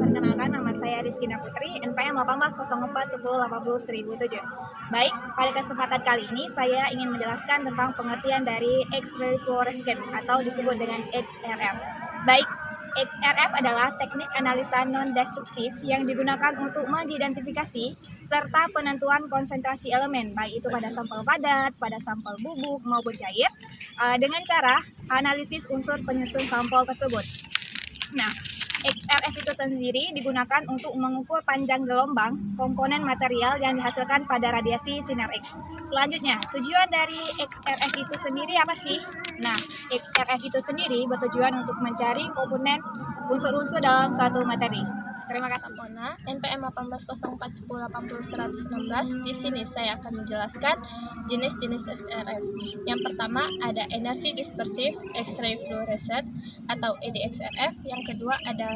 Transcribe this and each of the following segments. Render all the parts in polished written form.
Perkenalkan, nama saya Rizkina Putri, NPM 180410801007. Baik, pada kesempatan kali ini saya ingin menjelaskan tentang pengertian dari X-ray fluorescence atau disebut dengan XRF. Baik, XRF adalah teknik analisa non-destruktif yang digunakan untuk mengidentifikasi serta penentuan konsentrasi elemen, baik itu pada sampel padat, pada sampel bubuk maupun cair, dengan cara analisis unsur penyusun sampel tersebut. Nah, XRF itu sendiri digunakan untuk mengukur panjang gelombang komponen material yang dihasilkan pada radiasi sinar X. Selanjutnya, tujuan dari XRF itu sendiri apa sih? Nah, XRF itu sendiri bertujuan untuk mencari komponen unsur-unsur dalam suatu materi. Terima kasih. NPM 180410801116. Di sini saya akan menjelaskan jenis-jenis XRF. Yang pertama ada Energy Dispersive X-ray Fluorescence atau EDXRF. Yang kedua ada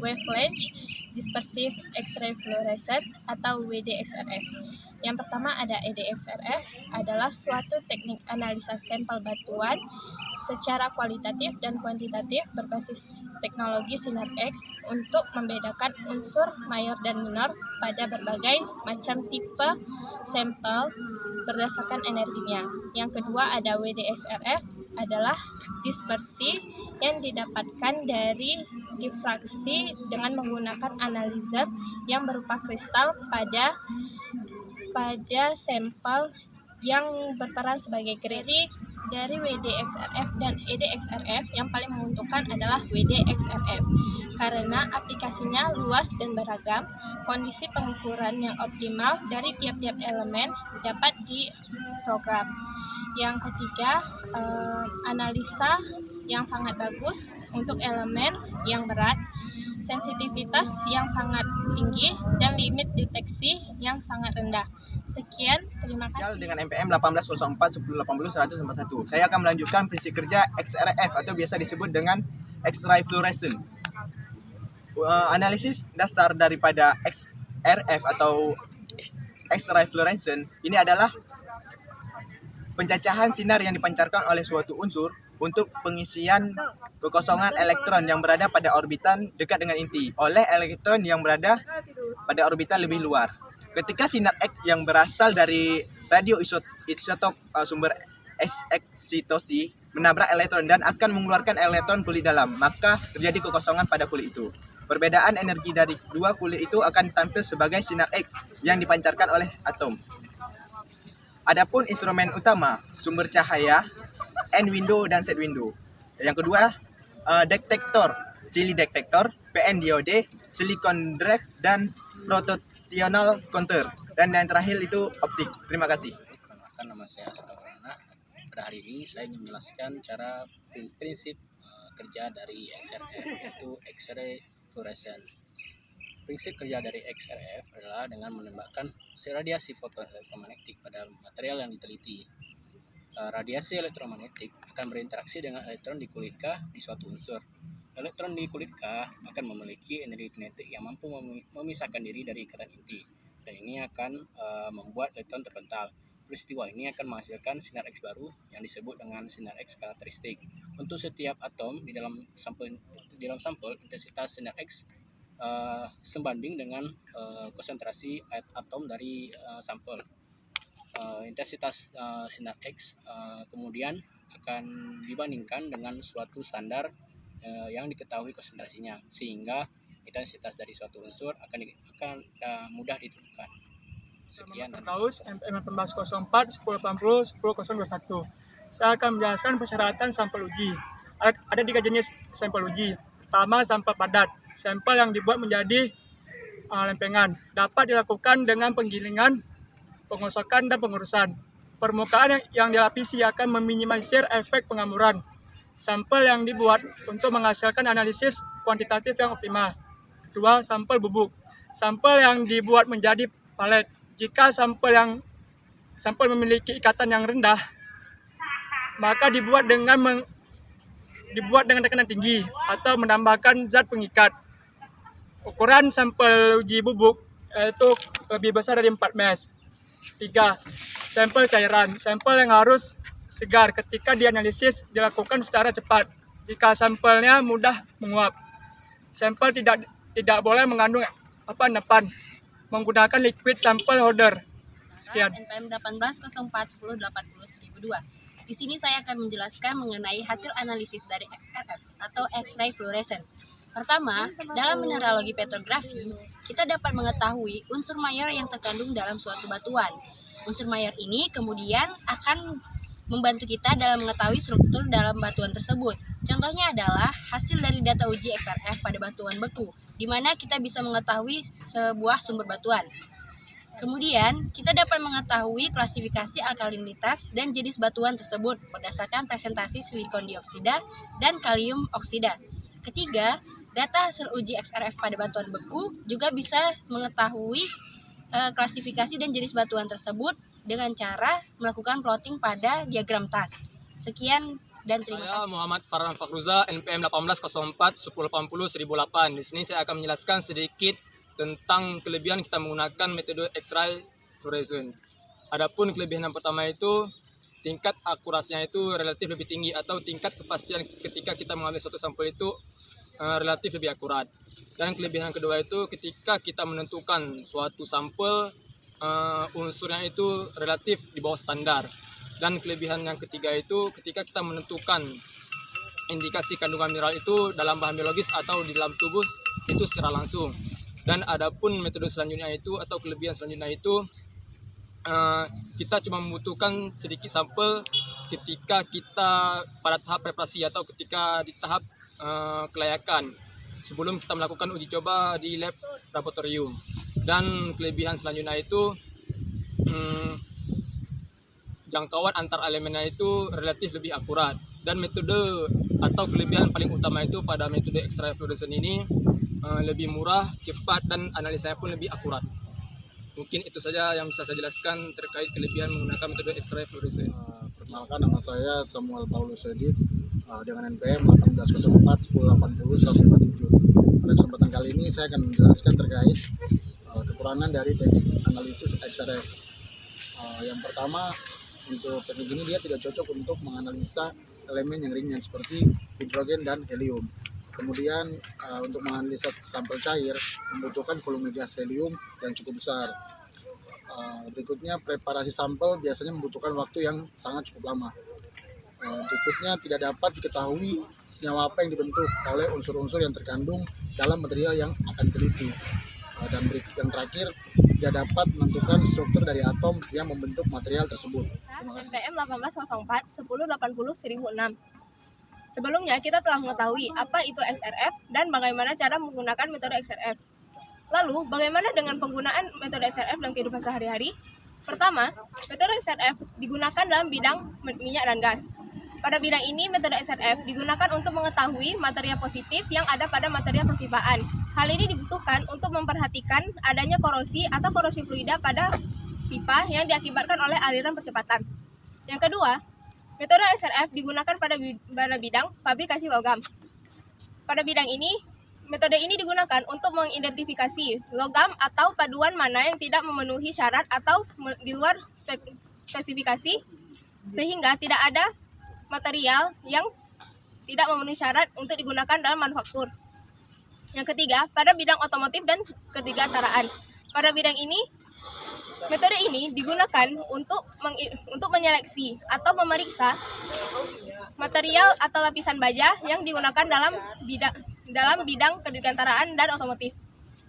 Wavelength Dispersive X-ray Fluorescence atau WDXRF. Yang pertama ada EDXRF, adalah suatu teknik analisa sampel batuan secara kualitatif dan kuantitatif berbasis teknologi sinar X untuk membedakan unsur mayor dan minor pada berbagai macam tipe sampel berdasarkan energinya. Yang kedua ada WDXRF, adalah dispersi yang didapatkan dari difraksi dengan menggunakan analizer yang berupa kristal pada sampel yang berperan sebagai grade. Dari WDXRF dan EDXRF yang paling menguntungkan adalah WDXRF karena aplikasinya luas dan beragam. Kondisi pengukuran yang optimal dari tiap-tiap elemen dapat diprogram. Yang ketiga, analisa yang sangat bagus untuk elemen yang berat, sensitivitas yang sangat tinggi, dan limit deteksi yang sangat rendah. Sekian, terima kasih. Dengan NPM 180410801141. Saya akan melanjutkan prinsip kerja XRF atau biasa disebut dengan X-ray fluorescence. Analisis dasar daripada XRF atau X-ray fluorescence ini adalah pencacahan sinar yang dipancarkan oleh suatu unsur untuk pengisian kekosongan elektron yang berada pada orbitan dekat dengan inti oleh elektron yang berada pada orbitan lebih luar. Ketika sinar X yang berasal dari radioisotop sumber eksitosi menabrak elektron dan akan mengeluarkan elektron kulit dalam, maka terjadi kekosongan pada kulit itu. Perbedaan energi dari dua kulit itu akan tampil sebagai sinar X yang dipancarkan oleh atom. Adapun instrumen utama, sumber cahaya, N window dan Z window. Yang kedua, detektor, Sili detektor, PN diode, silicon drive, dan rotational counter. Dan yang terakhir itu optik. Terima kasih. Perkenalkan, nama saya Aska Warana. Pada hari ini saya ingin menjelaskan cara prinsip kerja dari XRF, yaitu X-ray fluorescence. Prinsip kerja dari XRF adalah dengan menembakkan radiasi foton elektromagnetik pada material yang diteliti. Radiasi elektromagnetik akan berinteraksi dengan elektron di kulit K di suatu unsur. Elektron di kulit K akan memiliki energi kinetik yang mampu memisahkan diri dari ikatan inti, dan ini akan membuat elektron terpental. Peristiwa ini akan menghasilkan sinar X baru yang disebut dengan sinar X karakteristik. Untuk setiap atom di dalam sampel intensitas sinar X sebanding dengan konsentrasi atom dari sampel. Intensitas sinar X kemudian akan dibandingkan dengan suatu standar yang diketahui konsentrasinya, sehingga intensitas dari suatu unsur akan mudah ditentukan. Sekian. Kaus NPM 180410801021. Saya akan menjelaskan persyaratan sampel uji. Ada 3 jenis sampel uji. Pertama, sampel padat, sampel yang dibuat menjadi lempengan, dapat dilakukan dengan penggilingan pengosokan, dan pengurusan. Permukaan yang dilapisi akan meminimalisir efek pengamuran. Sampel yang dibuat untuk menghasilkan analisis kuantitatif yang optimal. 2. Sampel bubuk. Sampel yang dibuat menjadi palet. Jika sampel memiliki ikatan yang rendah, maka dibuat dengan tekanan tinggi atau menambahkan zat pengikat. Ukuran sampel uji bubuk yaitu lebih besar dari 4 mes. 3. Sampel cairan. Sampel yang harus segar ketika dianalisis dilakukan secara cepat. Jika sampelnya mudah menguap. Sampel tidak boleh mengandung endapan. Menggunakan liquid sample holder. Sekian. NPM 18041080/1002. Di sini saya akan menjelaskan mengenai hasil analisis dari XRF atau X-ray fluorescence. Pertama, dalam mineralogi petrografi, kita dapat mengetahui unsur mayor yang terkandung dalam suatu batuan. Unsur mayor ini kemudian akan membantu kita dalam mengetahui struktur dalam batuan tersebut. Contohnya adalah hasil dari data uji XRF pada batuan beku, di mana kita bisa mengetahui sebuah sumber batuan. Kemudian, kita dapat mengetahui klasifikasi alkalinitas dan jenis batuan tersebut berdasarkan presentasi silikon dioksida dan kalium oksida. Ketiga, data hasil uji XRF pada batuan beku juga bisa mengetahui klasifikasi dan jenis batuan tersebut dengan cara melakukan plotting pada diagram TAS. Sekian dan terima kasih. Saya Muhammad Farhan Fakruza, NPM 180410801008. Di sini saya akan menjelaskan sedikit tentang kelebihan kita menggunakan metode X-ray fluorescence. Adapun kelebihan yang pertama itu tingkat akurasinya itu relatif lebih tinggi atau tingkat kepastian ketika kita mengambil suatu sampel itu relatif lebih akurat. Dan kelebihan yang kedua itu ketika kita menentukan suatu sampel unsurnya itu relatif di bawah standar. Dan kelebihan yang ketiga itu ketika kita menentukan indikasi kandungan mineral itu dalam bahan biologis atau di dalam tubuh itu secara langsung. Dan adapun metode selanjutnya itu atau kelebihan selanjutnya itu kita cuma membutuhkan sedikit sampel ketika kita pada tahap preparasi atau ketika di tahap kelayakan sebelum kita melakukan uji coba di lab laboratorium. Dan kelebihan selanjutnya itu jangkauan antar elemennya itu relatif lebih akurat. Dan metode atau kelebihan paling utama itu pada metode X-ray fluorescence ini lebih murah, cepat, dan analisanya pun lebih akurat. Mungkin itu saja yang bisa saya jelaskan terkait kelebihan menggunakan metode X-ray fluorescence. Perkenalkan, nama saya Samuel Paulus Edit dengan NPM 18041080/157. Pada kesempatan kali ini saya akan menjelaskan terkait kekurangan dari teknik analisis XRF. Yang pertama, untuk teknik ini dia tidak cocok untuk menganalisa elemen yang ringan seperti hidrogen dan helium. Kemudian untuk menganalisa sampel cair membutuhkan volume gas helium yang cukup besar. Berikutnya, preparasi sampel biasanya membutuhkan waktu yang sangat cukup lama. Berikutnya, tidak dapat diketahui senyawa apa yang dibentuk oleh unsur-unsur yang terkandung dalam material yang akan diteliti. Dan yang terakhir, tidak dapat menentukan struktur dari atom yang membentuk material tersebut. Terima kasih. NPM 18041080/1006. Sebelumnya, kita telah mengetahui apa itu XRF dan bagaimana cara menggunakan metode XRF. Lalu, bagaimana dengan penggunaan metode XRF dalam kehidupan sehari-hari? Pertama, metode XRF digunakan dalam bidang minyak dan gas. Pada bidang ini, metode XRF digunakan untuk mengetahui material positif yang ada pada material perpipaan. Hal ini dibutuhkan untuk memperhatikan adanya korosi atau korosi fluida pada pipa yang diakibatkan oleh aliran percepatan. Yang kedua, metode XRF digunakan pada bidang fabrikasi logam. Pada bidang ini, metode ini digunakan untuk mengidentifikasi logam atau paduan mana yang tidak memenuhi syarat atau di luar spesifikasi, sehingga tidak ada material yang tidak memenuhi syarat untuk digunakan dalam manufaktur. Yang ketiga, pada bidang otomotif dan kedirgantaraan. Pada bidang ini, metode ini digunakan untuk menyeleksi atau memeriksa material atau lapisan baja yang digunakan dalam bidang kedirgantaraan dan otomotif.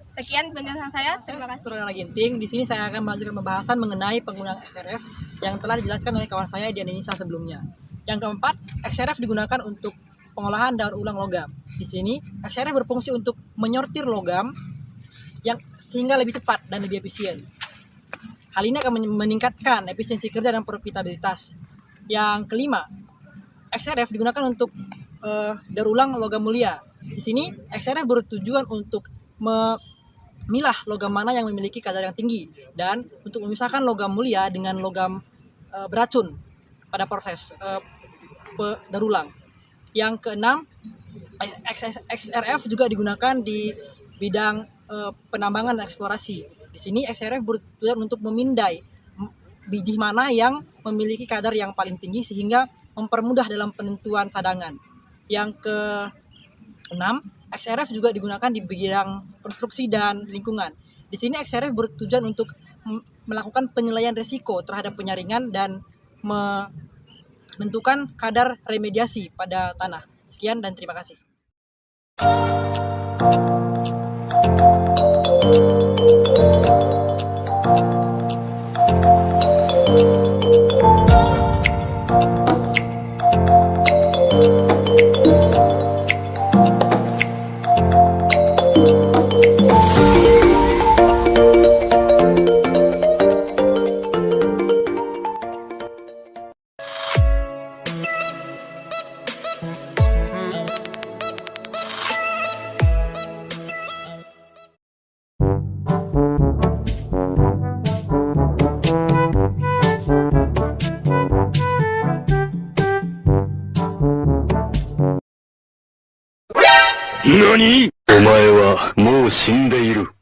Sekian penjelasan saya. Terima kasih. Saudara Ginting, di sini saya akan melanjutkan pembahasan mengenai penggunaan XRF yang telah dijelaskan oleh kawan saya di Indonesia sebelumnya. Yang keempat, XRF digunakan untuk pengolahan daur ulang logam. Di sini, XRF berfungsi untuk menyortir logam yang sehingga lebih cepat dan lebih efisien. Hal ini akan meningkatkan efisiensi kerja dan profitabilitas. Yang kelima, XRF digunakan untuk daur ulang logam mulia. Di sini XRF bertujuan untuk memilah logam mana yang memiliki kadar yang tinggi dan untuk memisahkan logam mulia dengan logam beracun pada proses daur ulang. Yang keenam, XRF juga digunakan di bidang penambangan dan eksplorasi. Di sini XRF bertujuan untuk memindai biji mana yang memiliki kadar yang paling tinggi sehingga mempermudah dalam penentuan cadangan. Yang keenam, XRF juga digunakan di bidang konstruksi dan lingkungan. Di sini XRF bertujuan untuk melakukan penilaian risiko terhadap penyaringan dan menentukan kadar remediasi pada tanah. Sekian dan terima kasih. NANI?お前はもう死んでいる。